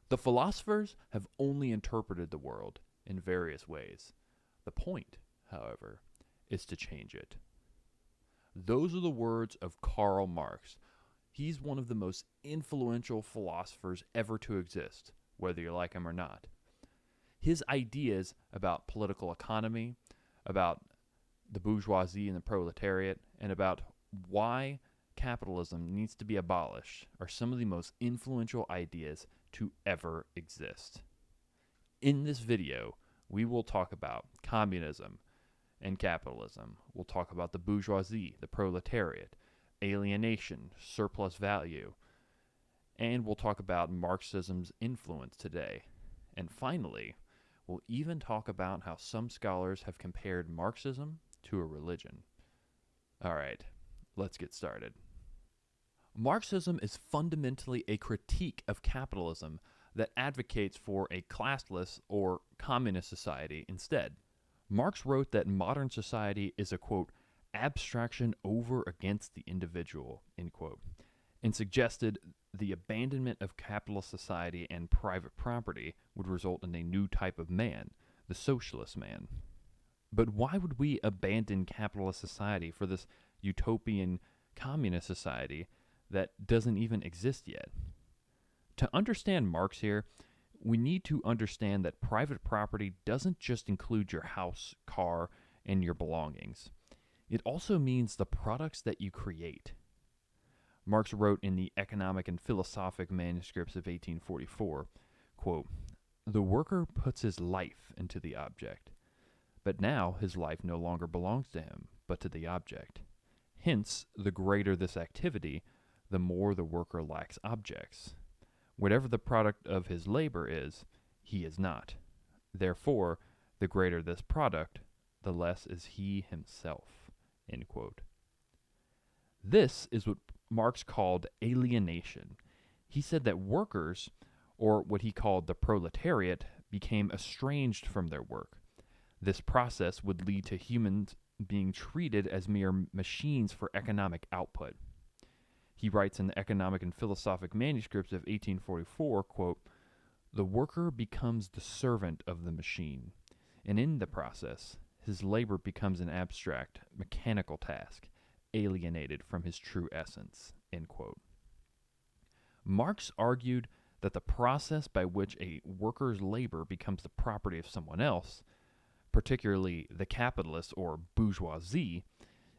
The philosophers have only interpreted the world in various ways. The point, however, is to change it. Those are the words of Karl Marx. He's one of the most influential philosophers ever to exist, whether you like him or not. His ideas about political economy, about the bourgeoisie and the proletariat, and about why capitalism needs to be abolished are some of the most influential ideas to ever exist. In this video, we will talk about communism and capitalism. We'll talk about the bourgeoisie, the proletariat, alienation, surplus value, and we'll talk about Marxism's influence today. And finally, we'll even talk about how some scholars have compared Marxism to a religion. All right, let's get started. Marxism is fundamentally a critique of capitalism that advocates for a classless or communist society instead. Marx wrote that modern society is a, quote, abstraction over against the individual, end quote, and suggested the abandonment of capitalist society and private property would result in a new type of man, the socialist man. But why would we abandon capitalist society for this utopian communist society that doesn't even exist yet? To understand Marx here, we need to understand that private property doesn't just include your house, car, and your belongings. It also means the products that you create. Marx wrote in the Economic and Philosophic manuscripts of 1844, quote, "The worker puts his life into the object, but now his life no longer belongs to him, but to the object. Hence, the greater this activity, the more the worker lacks objects. Whatever the product of his labor is, he is not. Therefore, the greater this product, the less is he himself." End quote. This is what Marx called alienation. He said that workers, or what he called the proletariat, became estranged from their work. This process would lead to humans being treated as mere machines for economic output. He writes in the Economic and Philosophic manuscripts of 1844, quote, "The worker becomes the servant of the machine, and in the process, his labor becomes an abstract, mechanical task, alienated from his true essence." End quote. Marx argued that the process by which a worker's labor becomes the property of someone else, particularly the capitalist or bourgeoisie,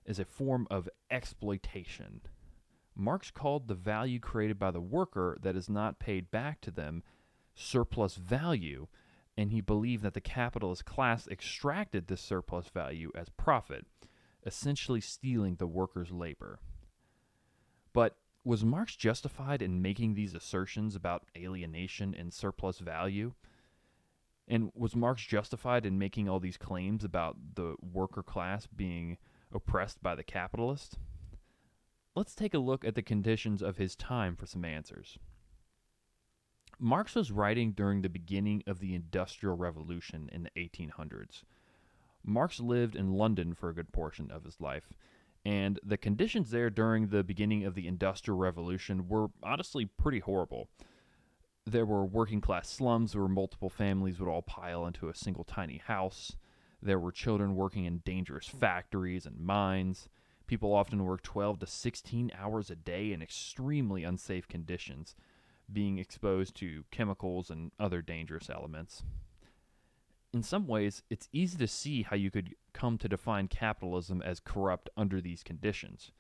is a form of exploitation. Marx called the value created by the worker that is not paid back to them surplus value, and he believed that the capitalist class extracted this surplus value as profit, essentially stealing the worker's labor. But was Marx justified in making these assertions about alienation and surplus value? And was Marx justified in making all these claims about the worker class being oppressed by the capitalist? Let's take a look at the conditions of his time for some answers. Marx was writing during the beginning of the Industrial Revolution in the 1800s. Marx lived in London for a good portion of his life, and the conditions there during the beginning of the Industrial Revolution were honestly pretty horrible. There were working class slums where multiple families would all pile into a single tiny house. There were children working in dangerous factories and mines. People often worked 12 to 16 hours a day in extremely unsafe conditions, being exposed to chemicals and other dangerous elements. In some ways, it's easy to see how you could come to define capitalism as corrupt under these conditions.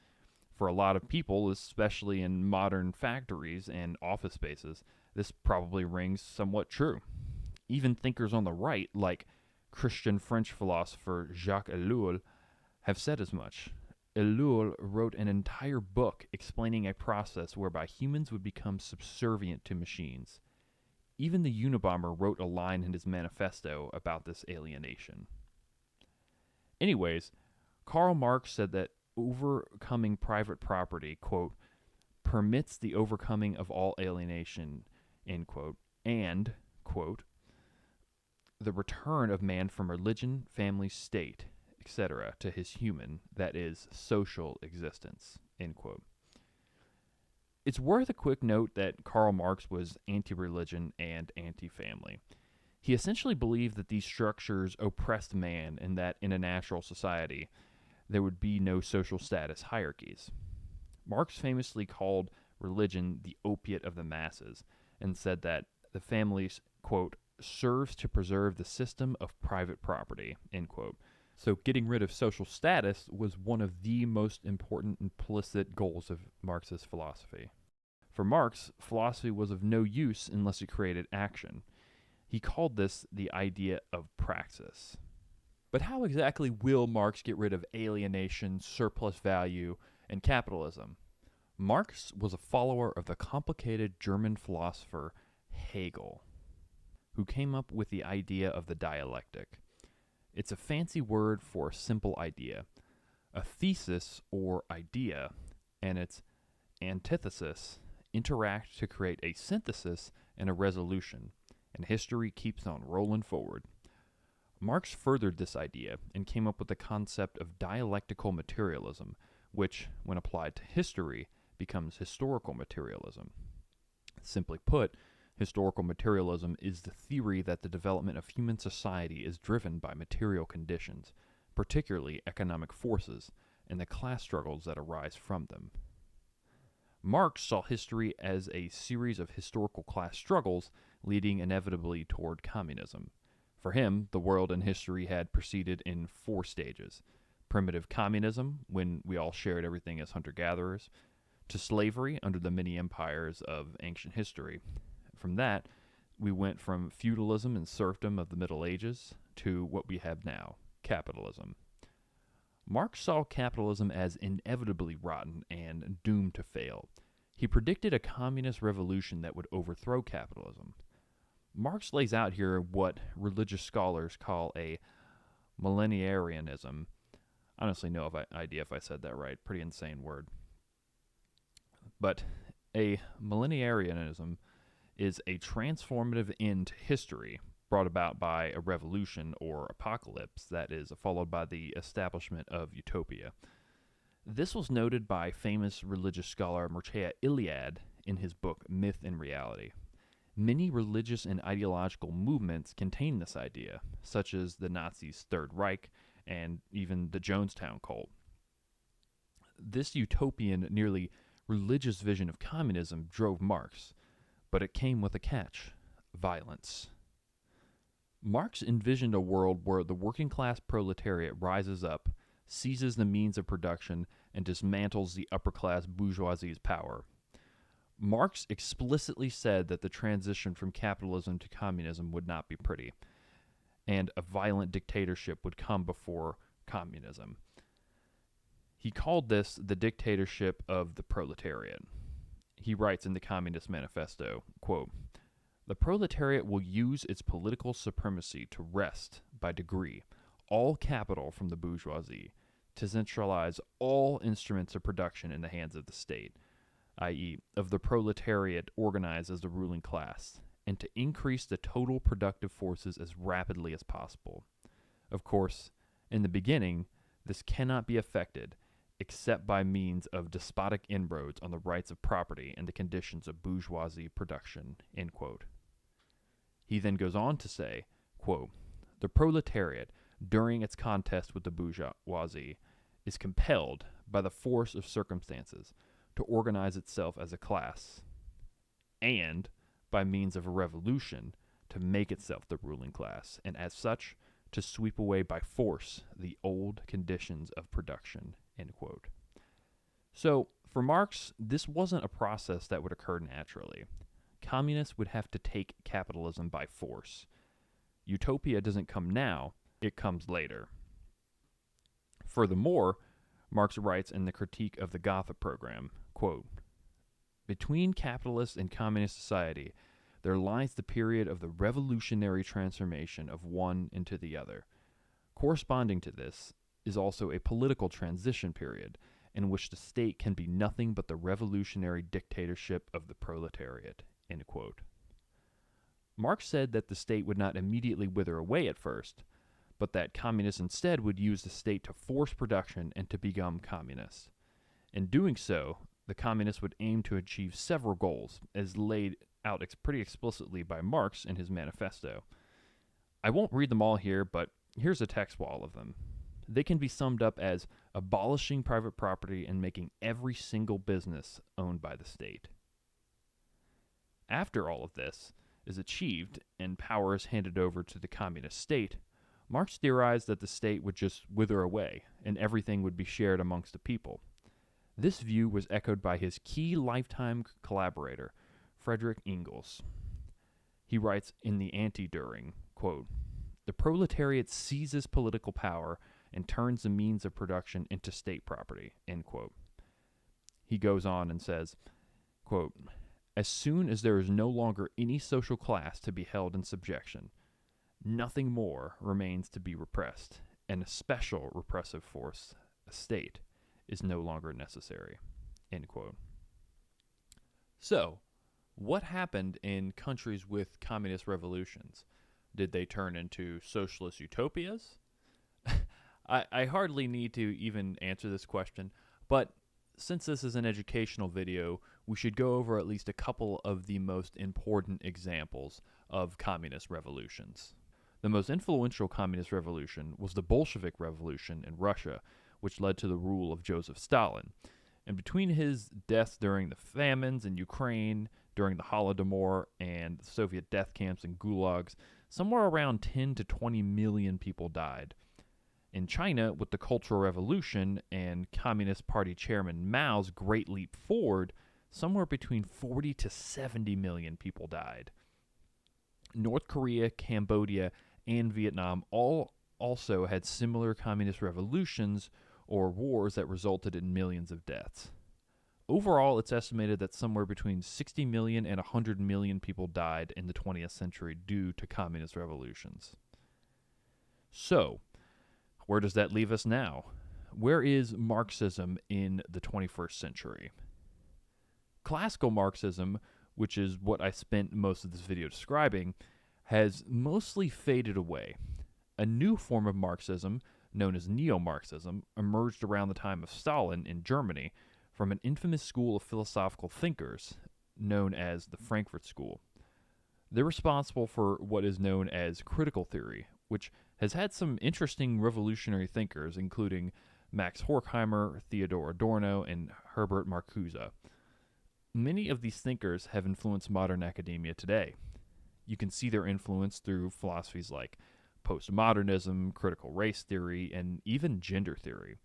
For a lot of people, especially in modern factories and office spaces, this probably rings somewhat true. Even thinkers on the right, like Christian French philosopher Jacques Ellul, have said as much. Ellul wrote an entire book explaining a process whereby humans would become subservient to machines. Even the Unabomber wrote a line in his manifesto about this alienation. Anyways, Karl Marx said that overcoming private property, quote, permits the overcoming of all alienation, end quote, and, quote, the return of man from religion, family, state, etc., to his human, that is, social existence, end quote. It's worth a quick note that Karl Marx was anti-religion and anti-family. He essentially believed that these structures oppressed man and that in a natural society there would be no social status hierarchies. Marx famously called religion the opiate of the masses and said that the family, quote, serves to preserve the system of private property, end quote. So getting rid of social status was one of the most important implicit goals of Marxist philosophy. For Marx, philosophy was of no use unless it created action. He called this the idea of praxis. But how exactly will Marx get rid of alienation, surplus value, and capitalism? Marx was a follower of the complicated German philosopher Hegel, who came up with the idea of the dialectic. It's a fancy word for a simple idea. A thesis or idea and its antithesis interact to create a synthesis and a resolution, and history keeps on rolling forward. Marx furthered this idea and came up with the concept of dialectical materialism, which, when applied to history, becomes historical materialism. Simply put, historical materialism is the theory that the development of human society is driven by material conditions, particularly economic forces, and the class struggles that arise from them. Marx saw history as a series of historical class struggles leading inevitably toward communism. For him, the world and history had proceeded in 4 stages: primitive communism, when we all shared everything as hunter-gatherers, to slavery under the many empires of ancient history. From that, we went from feudalism and serfdom of the Middle Ages to what we have now, capitalism. Marx saw capitalism as inevitably rotten and doomed to fail. He predicted a communist revolution that would overthrow capitalism. Marx lays out here what religious scholars call a millenarianism. I honestly no idea if I said that right. Pretty insane word. But a millenarianism is a transformative end to history brought about by a revolution or apocalypse that is followed by the establishment of utopia. This was noted by famous religious scholar Mircea Eliade in his book Myth and Reality. Many religious and ideological movements contain this idea, such as the Nazis' Third Reich and even the Jonestown cult. This utopian, nearly religious vision of communism drove Marx, but it came with a catch: violence. Marx envisioned a world where the working class proletariat rises up, seizes the means of production, and dismantles the upper class bourgeoisie's power. Marx explicitly said that the transition from capitalism to communism would not be pretty, and a violent dictatorship would come before communism. He called this the dictatorship of the proletariat. He writes in the Communist Manifesto, quote, "The proletariat will use its political supremacy to wrest, by degree, all capital from the bourgeoisie, to centralize all instruments of production in the hands of the state, i.e., of the proletariat organized as the ruling class, and to increase the total productive forces as rapidly as possible. Of course, in the beginning, this cannot be effected except by means of despotic inroads on the rights of property and the conditions of bourgeoisie production," end quote. He then goes on to say, quote, "The proletariat, during its contest with the bourgeoisie, is compelled, by the force of circumstances, to organize itself as a class, and, by means of a revolution, to make itself the ruling class, and as such, to sweep away by force the old conditions of production," end quote. So, for Marx, this wasn't a process that would occur naturally. Communists would have to take capitalism by force. Utopia doesn't come now, it comes later. Furthermore, Marx writes in the Critique of the Gotha program, quote, "Between capitalist and communist society, there lies the period of the revolutionary transformation of one into the other. Corresponding to this is also a political transition period in which the state can be nothing but the revolutionary dictatorship of the proletariat," end quote. Marx said that the state would not immediately wither away at first, but that communists instead would use the state to force production and to become communists. In doing so, the communists would aim to achieve several goals, as laid out pretty explicitly by Marx in his manifesto. I won't read them all here, but here's a text for all of them. They can be summed up as abolishing private property and making every single business owned by the state. After all of this is achieved and power is handed over to the communist state, Marx theorized that the state would just wither away and everything would be shared amongst the people. This view was echoed by his key lifetime collaborator, Friedrich Engels. He writes in the Anti-Düring, quote, "The proletariat seizes political power and turns the means of production into state property," end quote. He goes on and says, quote, "As soon as there is no longer any social class to be held in subjection, nothing more remains to be repressed, and a special repressive force, a state, is no longer necessary," end quote. So, what happened in countries with communist revolutions? Did they turn into socialist utopias? I hardly need to even answer this question, but since this is an educational video, we should go over at least a couple of the most important examples of communist revolutions. The most influential communist revolution was the Bolshevik Revolution in Russia, which led to the rule of Joseph Stalin. And between his death during the famines in Ukraine, during the Holodomor, and the Soviet death camps and gulags, somewhere around 10 to 20 million people died. In China, with the Cultural Revolution and Communist Party Chairman Mao's Great Leap Forward, somewhere between 40 to 70 million people died. North Korea, Cambodia, and Vietnam all also had similar communist revolutions or wars that resulted in millions of deaths. Overall, it's estimated that somewhere between 60 million and 100 million people died in the 20th century due to communist revolutions. So, where does that leave us now? Where is Marxism in the 21st century? Classical Marxism, which is what I spent most of this video describing, has mostly faded away. A new form of Marxism, known as neo-Marxism, emerged around the time of Stalin in Germany from an infamous school of philosophical thinkers known as the Frankfurt School. They're responsible for what is known as critical theory, which has had some interesting revolutionary thinkers, including Max Horkheimer, Theodor Adorno, and Herbert Marcuse. Many of these thinkers have influenced modern academia today. You can see their influence through philosophies like postmodernism, critical race theory, and even gender theory.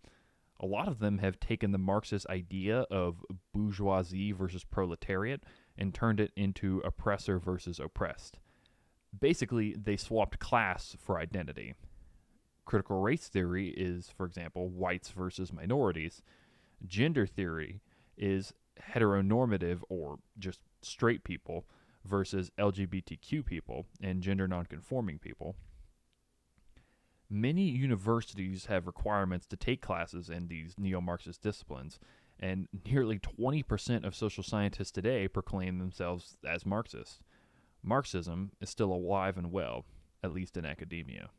A lot of them have taken the Marxist idea of bourgeoisie versus proletariat and turned it into oppressor versus oppressed. Basically, they swapped class for identity. Critical race theory is, for example, whites versus minorities. Gender theory is heteronormative, or just straight people, versus LGBTQ people and gender nonconforming people. Many universities have requirements to take classes in these neo-Marxist disciplines, and nearly 20% of social scientists today proclaim themselves as Marxists. Marxism is still alive and well, at least in academia.